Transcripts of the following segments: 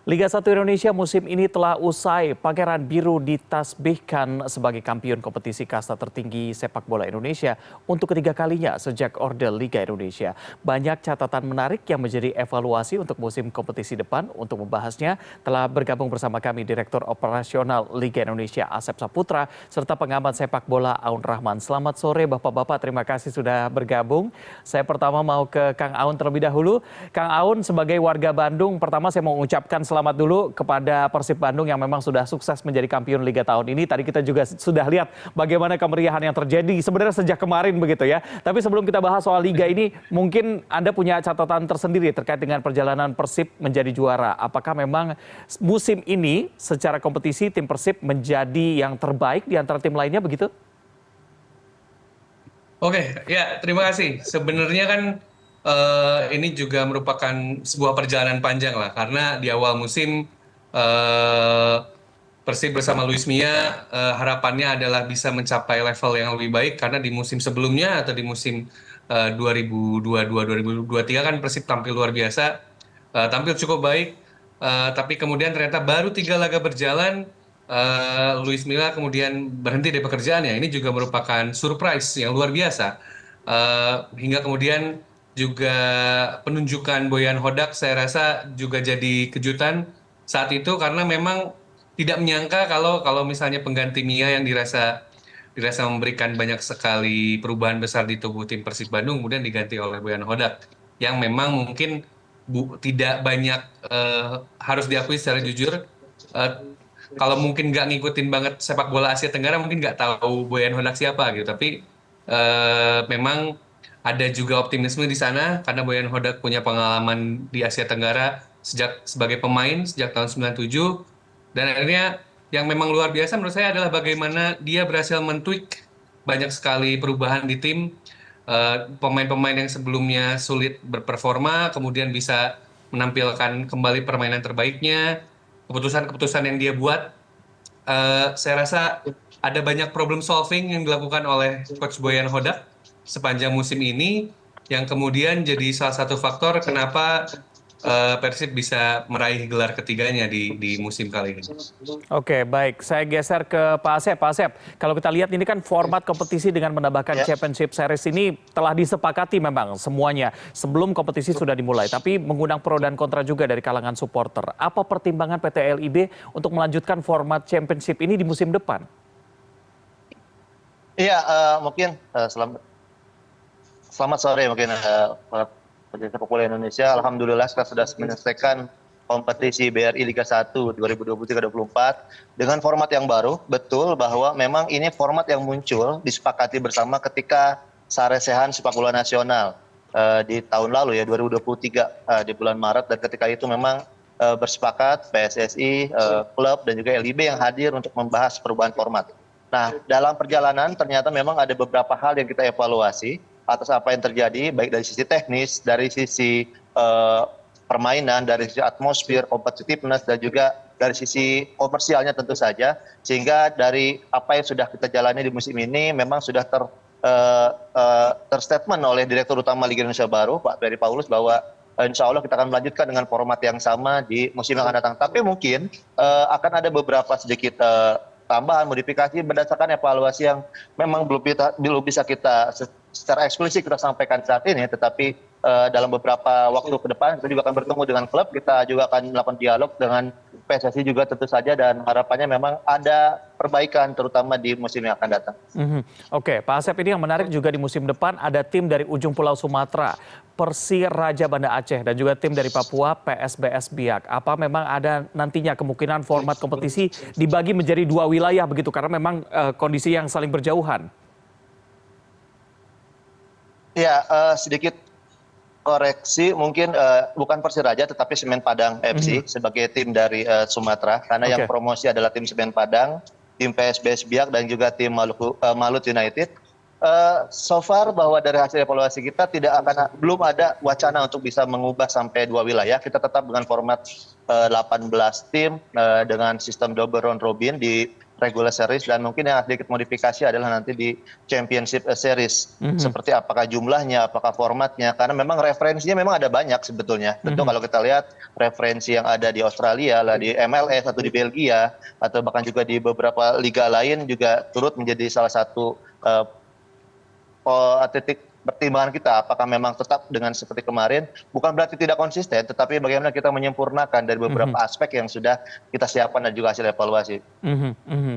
Liga 1 Indonesia musim ini telah usai. Pangeran Biru ditasbihkan sebagai kampiun kompetisi kasta tertinggi sepak bola Indonesia untuk ketiga kalinya sejak Orde Liga Indonesia. Banyak catatan menarik yang menjadi evaluasi untuk musim kompetisi depan. Untuk membahasnya telah bergabung bersama kami Direktur Operasional Liga Indonesia Asep Saputra serta pengamat sepak bola Aun Rahman. Selamat sore Bapak-bapak, terima kasih sudah bergabung. Saya pertama mau ke Kang Aun terlebih dahulu. Kang Aun sebagai warga Bandung, pertama saya mau mengucapkan selamat dulu kepada Persib Bandung yang memang sudah sukses menjadi kampiun Liga tahun ini. Tadi kita juga sudah lihat bagaimana kemeriahan yang terjadi sebenarnya sejak kemarin begitu ya. Tapi sebelum kita bahas soal Liga ini, mungkin Anda punya catatan tersendiri terkait dengan perjalanan Persib menjadi juara. Apakah memang musim ini secara kompetisi tim Persib menjadi yang terbaik di antara tim lainnya begitu? Oke, ya terima kasih. Sebenarnya kan ini juga merupakan sebuah perjalanan panjang lah, karena di awal musim eh, Persib bersama Luis Mia harapannya adalah bisa mencapai level yang lebih baik, karena di musim sebelumnya atau di musim 2022-2023 kan Persib tampil luar biasa, tampil cukup baik, tapi kemudian ternyata baru 3 laga berjalan Luis Milla kemudian berhenti dari pekerjaannya. Ini juga merupakan surprise yang luar biasa. Hingga kemudian juga penunjukan Boyan Hodak saya rasa juga jadi kejutan saat itu, karena memang tidak menyangka kalau misalnya pengganti Mia yang dirasa memberikan banyak sekali perubahan besar di tubuh tim Persib Bandung kemudian diganti oleh Boyan Hodak yang memang mungkin tidak banyak, harus diakui secara jujur, eh, kalau mungkin nggak ngikutin banget sepak bola Asia Tenggara mungkin nggak tahu Boyan Hodak siapa gitu, tapi memang ada juga optimisme di sana karena Boyan Hodak punya pengalaman di Asia Tenggara sejak sebagai pemain sejak tahun 97, dan akhirnya yang memang luar biasa menurut saya adalah bagaimana dia berhasil men-tweak banyak sekali perubahan di tim. Pemain-pemain yang sebelumnya sulit berperforma kemudian bisa menampilkan kembali permainan terbaiknya. Keputusan-keputusan yang dia buat, saya rasa ada banyak problem solving yang dilakukan oleh Coach Boyan Hodak sepanjang musim ini, yang kemudian jadi salah satu faktor kenapa Persib bisa meraih gelar ketiganya di musim kali ini. Oke, baik. Saya geser ke Pak Asep. Pak Asep, kalau kita lihat ini kan format kompetisi dengan menambahkan Ya, Championship Series ini telah disepakati memang semuanya sebelum kompetisi sudah dimulai. Tapi mengundang pro dan kontra juga dari kalangan supporter. Apa pertimbangan PT LIB untuk melanjutkan format Championship ini di musim depan? iya, mungkin selamat sore mungkin para pecinta sepak bola Indonesia. Alhamdulillah kita sudah menyelesaikan kompetisi BRI Liga 1 2023-2024 dengan format yang baru. Betul bahwa memang ini format yang muncul disepakati bersama ketika Saresehan Sepak Bola Nasional di tahun lalu ya 2023 di bulan Maret, dan ketika itu memang bersepakat PSSI, klub dan juga LIB yang hadir untuk membahas perubahan format. Nah, dalam perjalanan ternyata memang ada beberapa hal yang kita evaluasi atas apa yang terjadi, baik dari sisi teknis, dari sisi permainan, dari sisi atmosfer, competitiveness, dan juga dari sisi komersialnya tentu saja. Sehingga dari apa yang sudah kita jalani di musim ini memang sudah terstatement oleh Direktur Utama Liga Indonesia baru, Pak Ferry Paulus, bahwa insya Allah kita akan melanjutkan dengan format yang sama di musim yang akan datang. Tapi mungkin akan ada beberapa sedikit tambahan modifikasi berdasarkan evaluasi yang memang belum bisa kita secara eksplisit kita sampaikan saat ini, tetapi dalam beberapa waktu ke depan kita juga akan bertemu dengan klub, kita juga akan melakukan dialog dengan PSSI juga tentu saja, dan harapannya memang ada perbaikan terutama di musim yang akan datang. Oke, Pak Asep, ini yang menarik juga di musim depan ada tim dari ujung Pulau Sumatera, Persiraja Banda Aceh, dan juga tim dari Papua, PSBS Biak. Apa memang ada nantinya kemungkinan format kompetisi dibagi menjadi 2 wilayah begitu karena memang kondisi yang saling berjauhan? Ya, sedikit koreksi, mungkin bukan Persiraja tetapi Semen Padang FC sebagai tim dari Sumatera, karena yang Oke. promosi adalah tim Semen Padang, tim PSBS Biak, dan juga tim Malut United. So far bahwa dari hasil evaluasi kita belum ada wacana untuk bisa mengubah sampai 2 wilayah. Kita tetap dengan format 18 tim dengan sistem double round robin di regular series, dan mungkin yang sedikit modifikasi adalah nanti di championship series. Seperti apakah jumlahnya, apakah formatnya, karena memang referensinya memang ada banyak sebetulnya. Tentu kalau kita lihat referensi yang ada di Australia, lah di MLS atau di Belgia, atau bahkan juga di beberapa liga lain juga turut menjadi salah satu titik pertimbangan kita, apakah memang tetap dengan seperti kemarin, bukan berarti tidak konsisten, tetapi bagaimana kita menyempurnakan dari beberapa aspek yang sudah kita siapkan dan juga hasil evaluasi.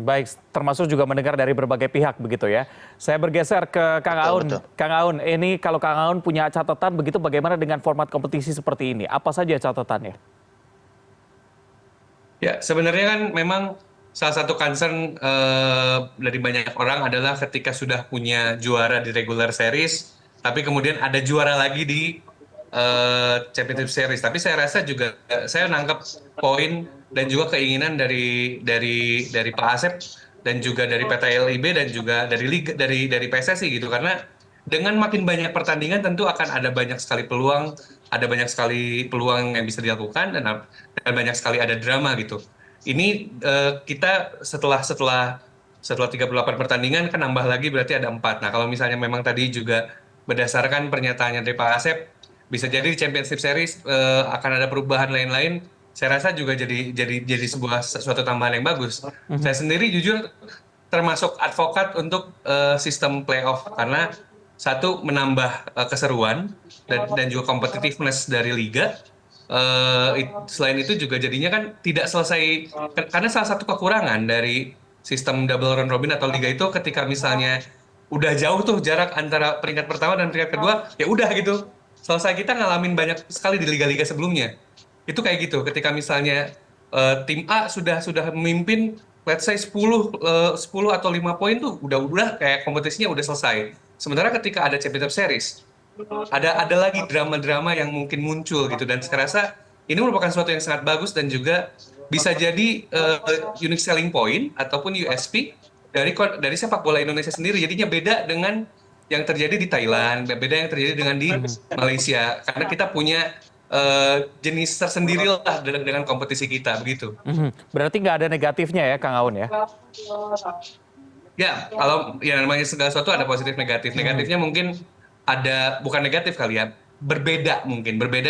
Baik, termasuk juga mendengar dari berbagai pihak begitu ya. Saya bergeser ke Kang Aun. Betul. Kang Aun, ini kalau Kang Aun punya catatan begitu, bagaimana dengan format kompetisi seperti ini? Apa saja catatannya? Ya, sebenarnya kan memang salah satu concern dari banyak orang adalah ketika sudah punya juara di regular series, tapi kemudian ada juara lagi di championship series. Tapi saya rasa juga saya nangkep poin dan juga keinginan dari Pak Asep dan juga dari PT LIB dan juga dari Liga, dari PSSI gitu, karena dengan makin banyak pertandingan tentu akan ada banyak sekali peluang, yang bisa dilakukan dan banyak sekali ada drama gitu. Ini kita setelah 38 pertandingan kan nambah lagi berarti ada 4. Nah, kalau misalnya memang tadi juga berdasarkan pernyataannya dari Pak Asep, bisa jadi di Championship Series akan ada perubahan lain-lain. Saya rasa juga jadi suatu tambahan yang bagus. Saya sendiri jujur termasuk advokat untuk sistem playoff, karena satu menambah keseruan dan juga competitiveness dari liga. Selain itu juga jadinya kan tidak selesai, karena salah satu kekurangan dari sistem double round robin atau liga itu ketika misalnya udah jauh tuh jarak antara peringkat pertama dan peringkat kedua, ya udah gitu selesai. Kita ngalamin banyak sekali di liga-liga sebelumnya itu kayak gitu, ketika misalnya tim A sudah memimpin let's say 10 atau 5 poin tuh udah kayak kompetisinya udah selesai. Sementara ketika ada championship series ada lagi drama-drama yang mungkin muncul gitu, dan saya rasa ini merupakan sesuatu yang sangat bagus dan juga bisa jadi unique selling point ataupun USP dari sepak bola Indonesia sendiri. Jadinya beda dengan yang terjadi di Thailand, beda yang terjadi dengan di Malaysia, karena kita punya jenis tersendiri lah dengan kompetisi kita begitu. Berarti nggak ada negatifnya ya, Kang Aun ya? Ya, kalau ya namanya segala sesuatu ada positif negatif. Negatifnya mungkin ada, bukan negatif kali ya, berbeda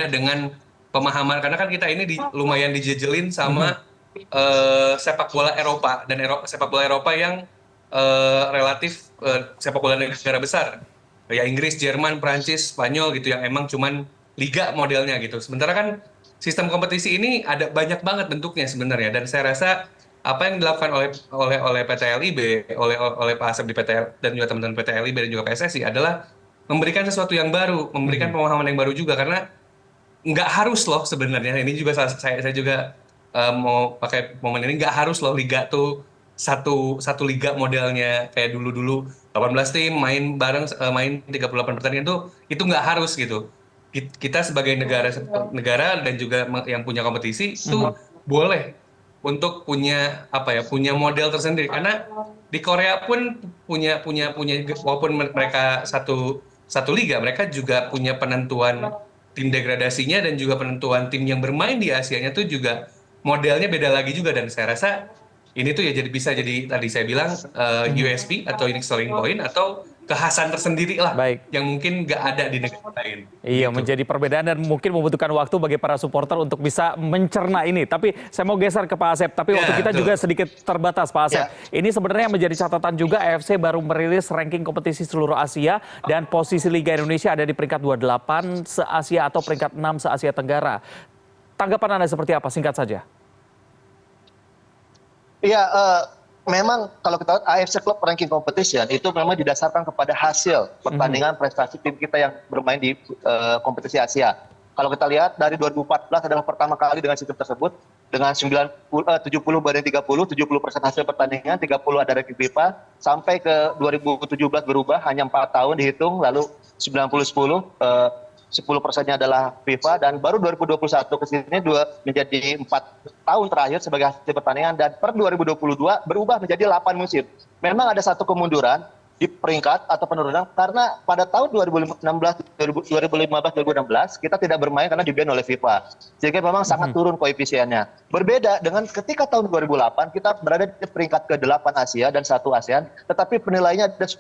dengan pemahaman, karena kan kita ini lumayan dijejelin sama sepak bola Eropa dan sepak bola Eropa yang relatif sepak bola negara besar, ya Inggris, Jerman, Prancis, Spanyol gitu, yang emang cuman liga modelnya gitu. Sementara kan sistem kompetisi ini ada banyak banget bentuknya sebenarnya, dan saya rasa apa yang dilakukan oleh PT LIB, oleh Pak Asep di PT dan juga teman-teman PT LIB dan juga PSSI adalah memberikan sesuatu yang baru, memberikan pemahaman yang baru juga, karena nggak harus loh sebenarnya. Ini juga saya juga mau pakai momen ini, nggak harus loh liga tuh satu liga modelnya kayak dulu 18 tim main bareng, main 38 pertandingan tuh itu nggak harus gitu. Kita sebagai negara dan juga yang punya kompetisi itu boleh untuk punya model tersendiri, karena di Korea pun punya walaupun mereka satu liga, mereka juga punya penentuan tim degradasinya dan juga penentuan tim yang bermain di Asianya tuh juga modelnya beda lagi juga, dan saya rasa ini tuh ya bisa jadi tadi saya bilang USP atau unique selling point atau kekhasan tersendiri lah. Baik. Yang mungkin nggak ada di negara lain. Iya, gitu. menjadi perbedaan dan mungkin membutuhkan waktu bagi para supporter untuk bisa mencerna ini. Tapi saya mau geser ke Pak Asep, tapi waktu kita juga sedikit terbatas, Pak Asep. Ini sebenarnya menjadi catatan juga, AFC baru merilis ranking kompetisi seluruh Asia dan posisi Liga Indonesia ada di peringkat 28 se-Asia atau peringkat 6 se-Asia Tenggara. Tanggapan Anda seperti apa? Singkat saja. Iya, memang kalau kita lihat AFC Club Ranking Competition itu memang didasarkan kepada hasil pertandingan prestasi tim kita yang bermain di kompetisi Asia. Kalau kita lihat dari 2014 adalah pertama kali dengan sistem tersebut, dengan 70 banding 30, 70% hasil pertandingan, 30 ada ranking FIFA, sampai ke 2017 berubah, hanya 4 tahun dihitung, lalu 90-10, 10%-nya adalah FIFA, dan baru 2021 ke sini menjadi 4 tahun terakhir sebagai hasil pertandingan, dan per 2022 berubah menjadi 8 musim. Memang ada satu kemunduran, di peringkat atau penurunan karena pada tahun 2015 2016 kita tidak bermain karena di-ban oleh FIFA sehingga memang sangat turun koefisiennya. Berbeda dengan ketika tahun 2008 kita berada di peringkat ke-8 Asia dan 1 ASEAN, tetapi penilaiannya ada 10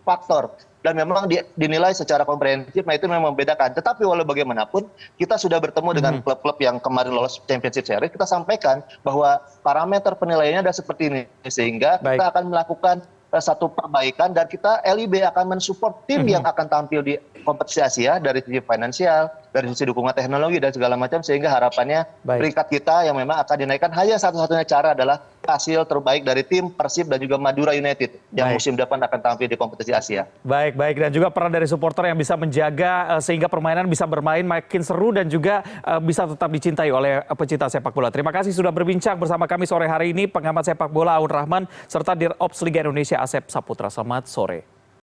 faktor dan memang dinilai secara komprehensif. Nah itu memang membedakan. Tetapi walau bagaimanapun kita sudah bertemu dengan klub-klub yang kemarin lolos Championship Series, kita sampaikan bahwa parameter penilaiannya ada seperti ini sehingga kita akan melakukan satu perbaikan dan kita LIB akan mensupport tim yang akan tampil di kompetisi Asia dari sisi finansial, dari sisi dukungan teknologi dan segala macam sehingga harapannya peringkat kita yang memang akan dinaikkan hanya satu-satunya cara adalah hasil terbaik dari tim Persib dan juga Madura United yang musim depan akan tampil di kompetisi Asia. Baik, dan juga peran dari supporter yang bisa menjaga sehingga permainan bisa bermain makin seru dan juga bisa tetap dicintai oleh pecinta sepak bola. Terima kasih sudah berbincang bersama kami sore hari ini pengamat sepak bola Aun Rahman serta Dirops Liga Indonesia Asep Saputra. Selamat sore.